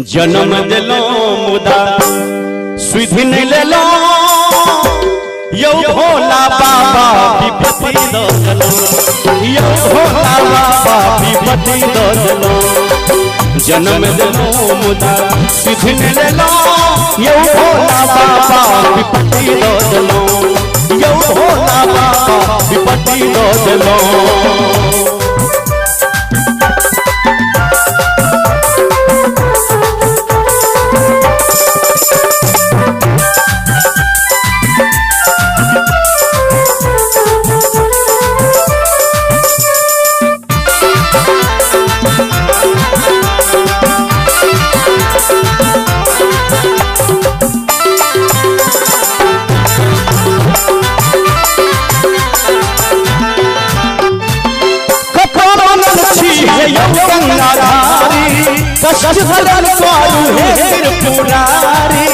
जन्म दिलो मुदा सुधि नहीं ले लो यो भोला बाबा विपत्ति दो चलो यो भोला बाबा विपत्ति दो चलो जन्म दिलो मुदा सुधि नहीं ले लो यो भोला बाबा विपत्ति दो चलो यो भोला बाबा विपत्ति दो चलो कष्ट हरण स्वायु है सिर पुरारी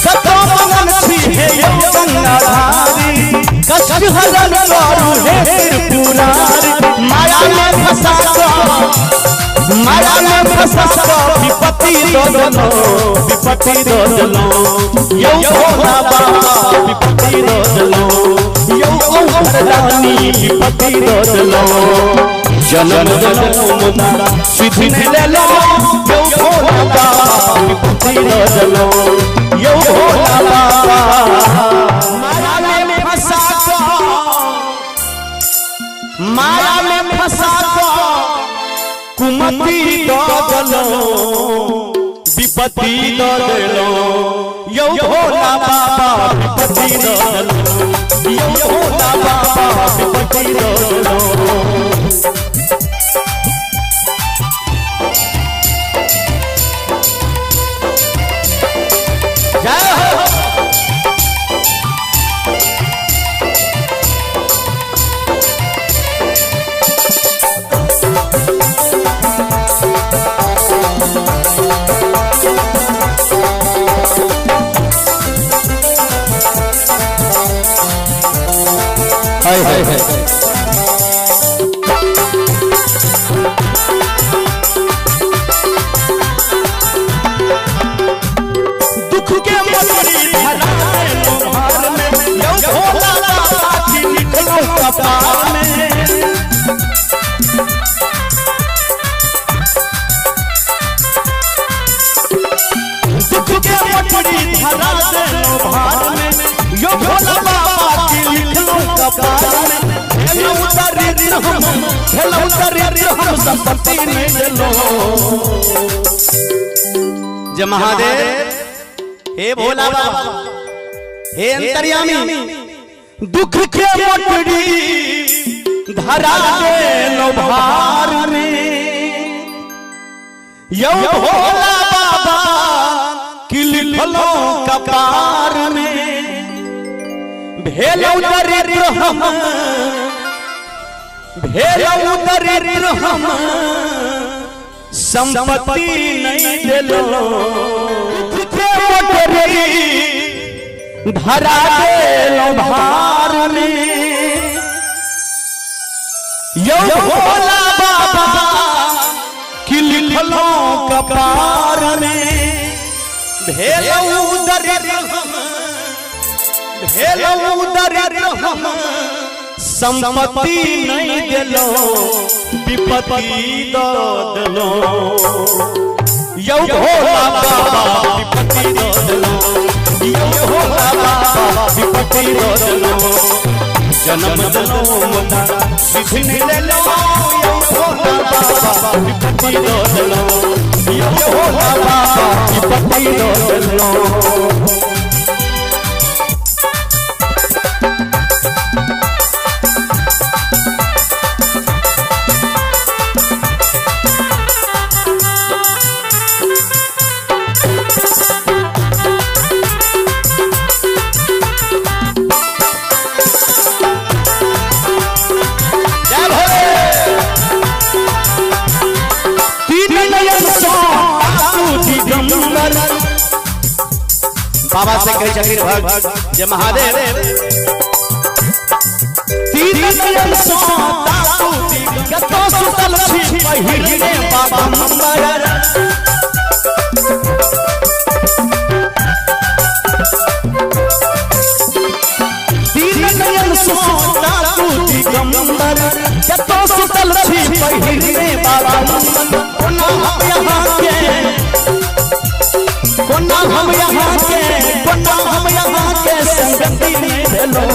सतमंगल छी है गंगाधारी कष्ट हरण स्वायु है सिर पुरारी माया में फंसा विपत्ति दो दलो यो भोला बाबा विपत्ति दो दलो यो वरदानी विपत्ति दो दलो जन्म दिलो मुदा सुधि नहीं ले लो यो भोला बाबा विपत्ति दो दलो यो भोला बाबा माया में फंसा कुमति दो दलो विपत्ति दो दलो यो भोला बाबा विपत्ति दो दलो यो भोला बाबा विपत्ति दो दलो जय हो हाय हाय हाय दुख के मछली धरा लोहार में यो भोला बाबा की निकलो कपार में दुख के मछली धरा लोहार में यो भोला बाबा की निकलो कपार में हेलो उतारी हम संपत्ति में लो जय महादेव हे भोला बाबा हे अंतर्यामी दुख के मोटड़ी धरा दे लो भार में यो भोला बाबा की लिखलो कपार में भेलो दरिद्र हम संपत्ति नहीं दिलो धरा देलो भार में यो भोला बाबा की लिखलो कपार में भेलो दरिद्र हम संपत्ति नहीं दिलो विपत्ति दो दलो यो भोला बाबा विपत्ति दो दलो यो भोला बाबा विपत्ति दो दलो जन्म दिलो मुदा सुधि नहीं ले लो यो भोला बाबा विपत्ति दो दलो यो भोला बाबा विपत्ति दो दलो बाबा से कहे शरीर भक्त जय महादेव दीन सोता तूती कतो सुतल छी पहिरने बागंबर दीन सोता तूती गंबर कतो सुतल छी पहिरने बागंबर कोना हम यहाँ के संगति में भेलो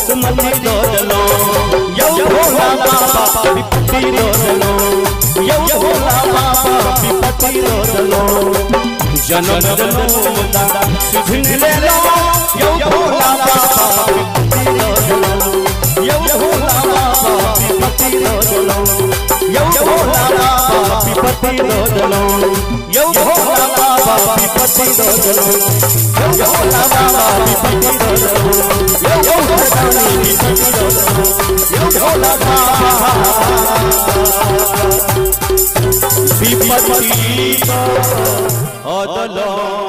सुमति दोलो यो भोला बाबा विपत्ति दोलो यो भोला बाबा विपत्ति दोलो जन्म जन्म मुदा सुधिन ले लो यो भोला बाबा विपत्ति दोलो यो भोला बाबा विपत्ति दोलो यो भोला बाबा विपत्ति दोलो यो भोला बाबा विपत्ति दोलो यो भोला बाबा विपत्ति दोलो यो भोला विपत्ति दोलो यो भोला बाबा विपत्ति दोलो